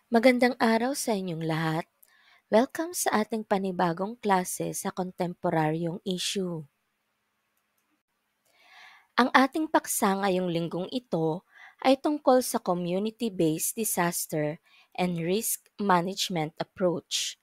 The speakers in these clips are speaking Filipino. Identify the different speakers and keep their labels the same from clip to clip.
Speaker 1: Magandang araw sa inyong lahat. Welcome sa ating panibagong klase sa kontemporaryong issue. Ang ating paksa ngayong linggong ito ay tungkol sa community-based disaster and risk management approach.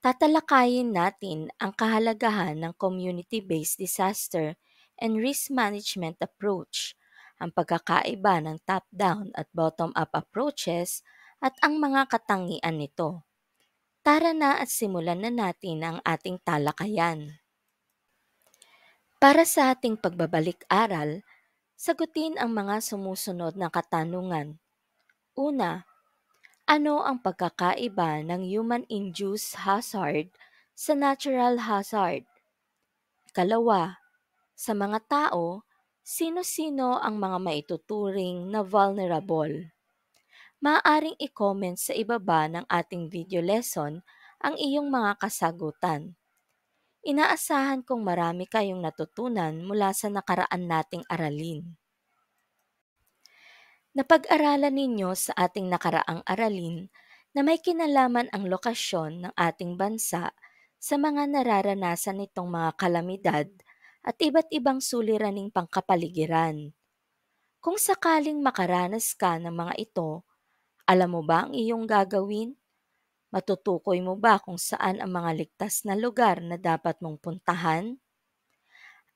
Speaker 1: Tatalakayin natin ang kahalagahan ng community-based disaster and risk management approach, ang pagkakaiba ng top-down at bottom-up approaches at ang mga katangian nito. Tara na at simulan na natin ang ating talakayan. Para sa ating pagbabalik-aral, sagutin ang mga sumusunod na katanungan. Una, ano ang pagkakaiba ng human-induced hazard sa natural hazard? Ikalawa, sa mga tao, sino-sino ang mga maituturing na vulnerable? Maaaring i-comment sa ibaba ng ating video lesson ang iyong mga kasagutan. Inaasahan kong marami kayong natutunan mula sa nakaraan nating aralin. Napag-aralan ninyo sa ating nakaraang aralin na may kinalaman ang lokasyon ng ating bansa sa mga nararanasan nitong mga kalamidad at iba't ibang suliraning pangkapaligiran. Kung sakaling makaranas ka ng mga ito, alam mo ba ang iyong gagawin? Matutukoy mo ba kung saan ang mga ligtas na lugar na dapat mong puntahan?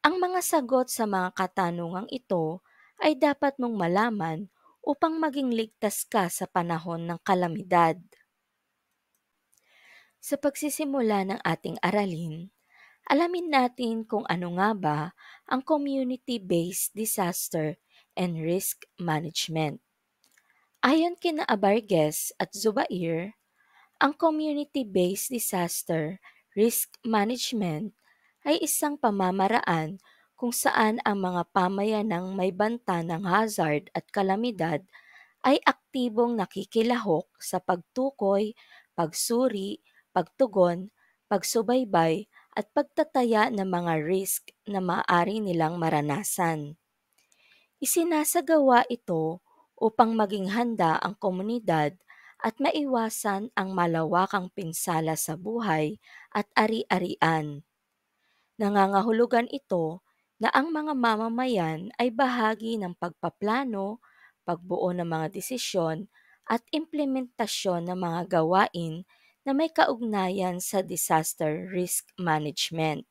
Speaker 1: Ang mga sagot sa mga katanungang ito ay dapat mong malaman upang maging ligtas ka sa panahon ng kalamidad. Sa pagsisimula ng ating aralin, alamin natin kung ano nga ba ang community-based disaster and risk management. Ayon kina Abarges at Zubair, ang community-based disaster risk management ay isang pamamaraan kung saan ang mga pamayanang may banta ng hazard at kalamidad ay aktibong nakikilahok sa pagtukoy, pagsuri, pagtugon, pagsubaybay at pagtataya ng mga risk na maaari nilang maranasan. Isinasagawa ito upang maging handa ang komunidad at maiwasan ang malawakang pinsala sa buhay at ari-arian. Nangangahulugan ito na ang mga mamamayan ay bahagi ng pagpaplano, pagbuo ng mga desisyon at implementasyon ng mga gawain na may kaugnayan sa disaster risk management.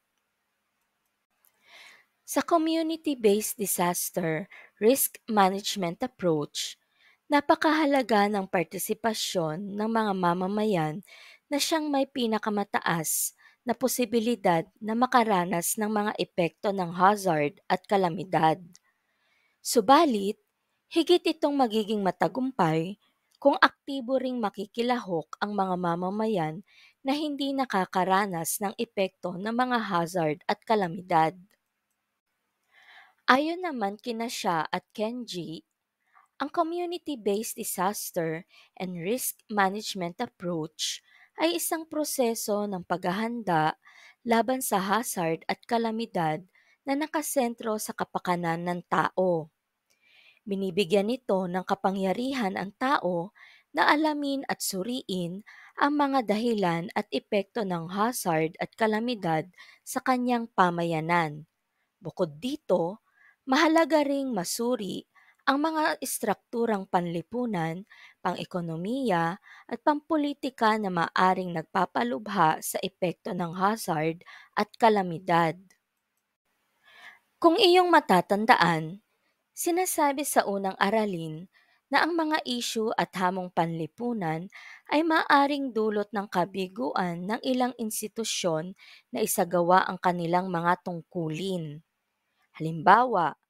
Speaker 1: Sa community-based disaster risk management approach, napakahalaga ng partisipasyon ng mga mamamayan na siyang may pinakamataas na posibilidad na makaranas ng mga epekto ng hazard at kalamidad. Subalit, higit itong magiging matagumpay kung aktibo ring makikilahok ang mga mamamayan na hindi nakakaranas ng epekto ng mga hazard at kalamidad. Ayon naman kina Shah at Kenji, ang community-based disaster and risk management approach ay isang proseso ng paghahanda laban sa hazard at kalamidad na nakasentro sa kapakanan ng tao. Binibigyan nito ng kapangyarihan ang tao na alamin at suriin ang mga dahilan at epekto ng hazard at kalamidad sa kanyang pamayanan. Bukod dito, mahalaga ring masuri ang mga istrukturang panlipunan, pang-ekonomiya at pampolitika na maaring nagpapalubha sa epekto ng hazard at kalamidad. Kung iyong matatandaan, sinasabi sa unang aralin na ang mga isyu at hamong panlipunan ay maaring dulot ng kabiguan ng ilang institusyon na isagawa ang kanilang mga tungkulin. Halimbawa,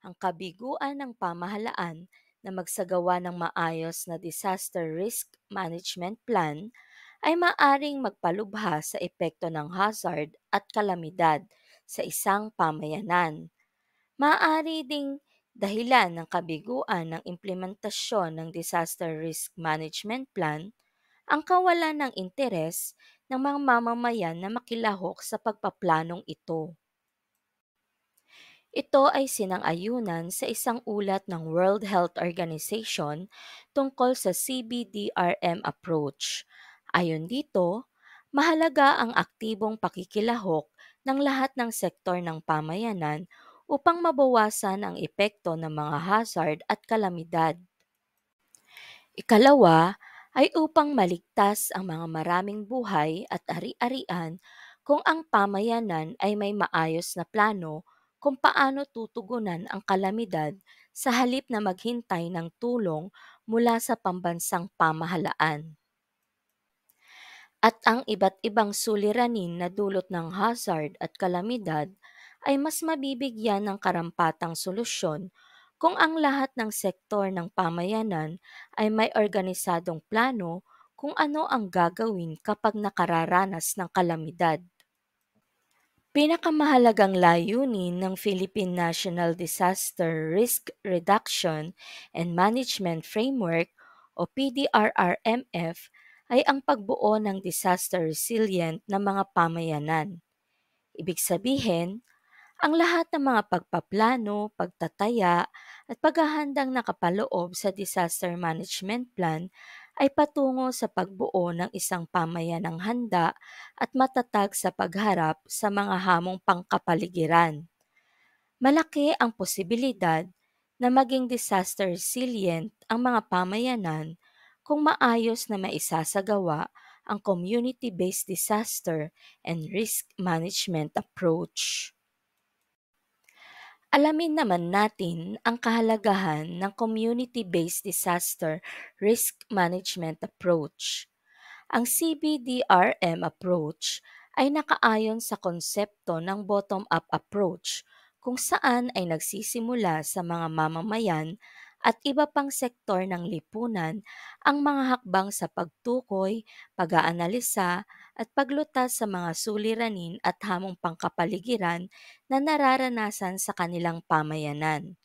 Speaker 1: ang kabiguan ng pamahalaan na magsagawa ng maayos na disaster risk management plan ay maaring magpalubha sa epekto ng hazard at kalamidad sa isang pamayanan. Maaari ding dahilan ng kabiguan ng implementasyon ng disaster risk management plan ang kawalan ng interes ng mga mamamayan na makilahok sa pagpaplanong ito. Ito ay sinang-ayunan sa isang ulat ng World Health Organization tungkol sa CBDRM approach. Ayon dito, mahalaga ang aktibong pakikilahok ng lahat ng sektor ng pamayanan upang mabawasan ang epekto ng mga hazard at kalamidad. Ikalawa ay upang maligtas ang mga maraming buhay at ari-arian kung ang pamayanan ay may maayos na plano kung paano tutugunan ang kalamidad sa halip na maghintay ng tulong mula sa pambansang pamahalaan. At ang iba't ibang suliranin na dulot ng hazard at kalamidad ay mas mabibigyan ng karampatang solusyon kung ang lahat ng sektor ng pamayanan ay may organisadong plano kung ano ang gagawin kapag nakararanas ng kalamidad. Pinakamahalagang layunin ng Philippine National Disaster Risk Reduction and Management Framework o PDRRMF ay ang pagbuo ng disaster resilient na mga pamayanan. Ibig sabihin, ang lahat ng mga pagpaplano, pagtataya at paghahandang nakapaloob sa disaster management plan ay patungo sa pagbuo ng isang pamayanang handa at matatag sa pagharap sa mga hamong pangkapaligiran. Malaki ang posibilidad na maging disaster resilient ang mga pamayanan kung maayos na maisasagawa ang community-based disaster and risk management approach. Alamin naman natin ang kahalagahan ng community-based disaster risk management approach. Ang CBDRM approach ay nakaayon sa konsepto ng bottom-up approach kung saan ay nagsisimula sa mga mamamayan at iba pang sektor ng lipunan ang mga hakbang sa pagtukoy, pag-aanalisa at paglutas sa mga suliranin at hamong pangkapaligiran na nararanasan sa kanilang pamayanan.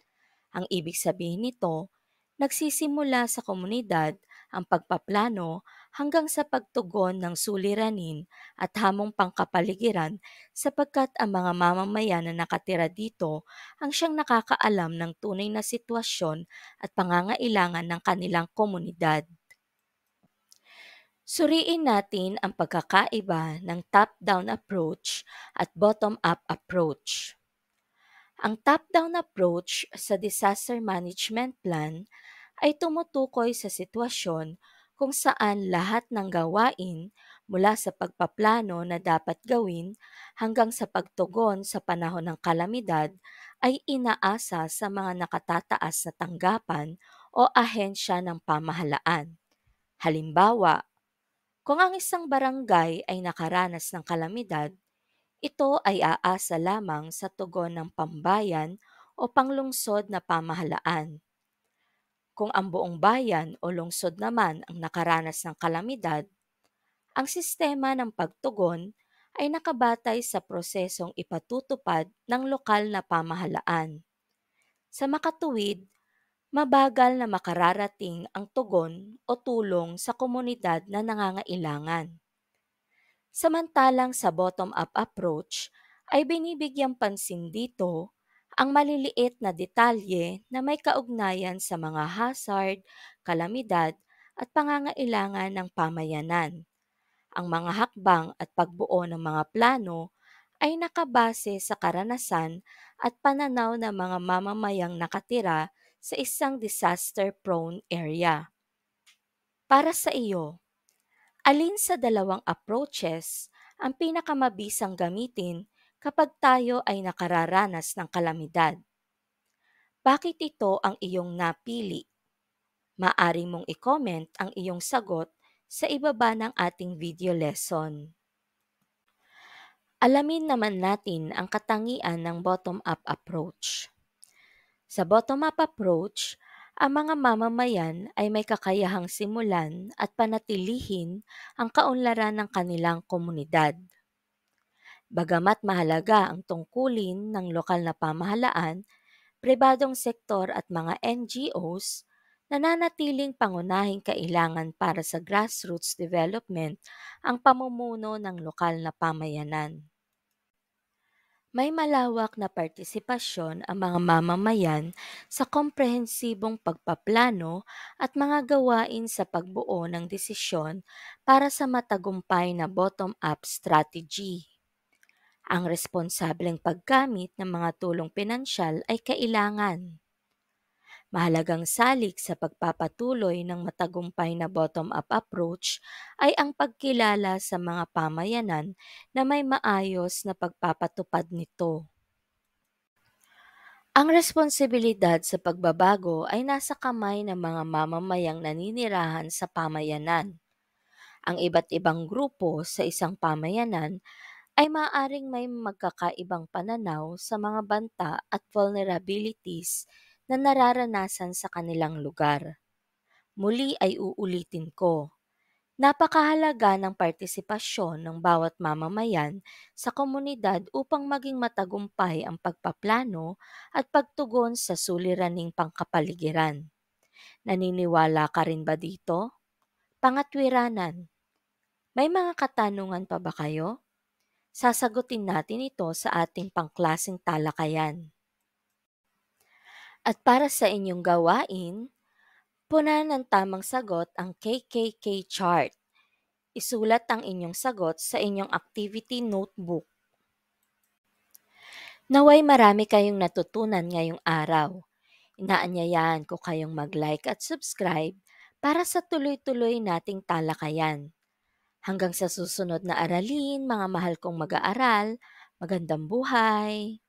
Speaker 1: Ang ibig sabihin nito, nagsisimula sa komunidad ang pagpaplano hanggang sa pagtugon ng suliranin at hamong pangkapaligiran sapagkat ang mga mamamayan na nakatira dito ang siyang nakakaalam ng tunay na sitwasyon at pangangailangan ng kanilang komunidad. Suriin natin ang pagkakaiba ng top-down approach at bottom-up approach. Ang top-down approach sa disaster management plan ay tumutukoy sa sitwasyon kung saan lahat ng gawain mula sa pagpaplano na dapat gawin hanggang sa pagtugon sa panahon ng kalamidad ay inaasa sa mga nakatataas na tanggapan o ahensya ng pamahalaan. Halimbawa, kung ang isang barangay ay nakaranas ng kalamidad, ito ay aasa lamang sa tugon ng pambayan o panglungsod na pamahalaan. Kung ang buong bayan o lungsod naman ang nakaranas ng kalamidad, ang sistema ng pagtugon ay nakabatay sa prosesong ipatutupad ng lokal na pamahalaan. Sa makatuwid, mabagal na makararating ang tugon o tulong sa komunidad na nangangailangan. Samantalang sa bottom-up approach ay binibigyang pansin dito ang maliliit na detalye na may kaugnayan sa mga hazard, kalamidad at pangangailangan ng pamayanan. Ang mga hakbang at pagbuo ng mga plano ay nakabase sa karanasan at pananaw ng mga mamamayang nakatira sa isang disaster-prone area. Para sa iyo, alin sa dalawang approaches ang pinakamabisang gamitin kapag tayo ay nakararanas ng kalamidad? Bakit ito ang iyong napili? Maaari mong i-comment ang iyong sagot sa ibaba ng ating video lesson. Alamin naman natin ang katangian ng bottom-up approach. Sa bottom-up approach, ang mga mamamayan ay may kakayahang simulan at panatilihin ang kaunlaran ng kanilang komunidad. Bagamat mahalaga ang tungkulin ng lokal na pamahalaan, pribadong sektor at mga NGOs, nananatiling pangunahing kailangan para sa grassroots development ang pamumuno ng lokal na pamayanan. May malawak na partisipasyon ang mga mamamayan sa komprehensibong pagpaplano at mga gawain sa pagbuo ng desisyon para sa matagumpay na bottom-up strategy. Ang responsableng paggamit ng mga tulong pinansyal ay kailangan. Mahalagang salik sa pagpapatuloy ng matagumpay na bottom-up approach ay ang pagkilala sa mga pamayanan na may maayos na pagpapatupad nito. Ang responsibilidad sa pagbabago ay nasa kamay ng mga mamamayang naninirahan sa pamayanan. Ang iba't ibang grupo sa isang pamayanan ay maaaring may magkakaibang pananaw sa mga banta at vulnerabilities na nararanasan sa kanilang lugar. Muli ay uulitin ko. Napakahalaga ng partisipasyon ng bawat mamamayan sa komunidad upang maging matagumpay ang pagpaplano at pagtugon sa suliraning pangkapaligiran. Naniniwala ka rin ba dito? Pangatwiranan. May mga katanungan pa ba kayo? Sasagutin natin ito sa ating pangklaseng talakayan. At para sa inyong gawain, punan ng tamang sagot ang KKK chart. Isulat ang inyong sagot sa inyong activity notebook. Naway marami kayong natutunan ngayong araw. Inaanyayahan ko kayong mag-like at subscribe para sa tuloy-tuloy nating talakayan. Hanggang sa susunod na aralin, mga mahal kong mag-aaral, magandang buhay!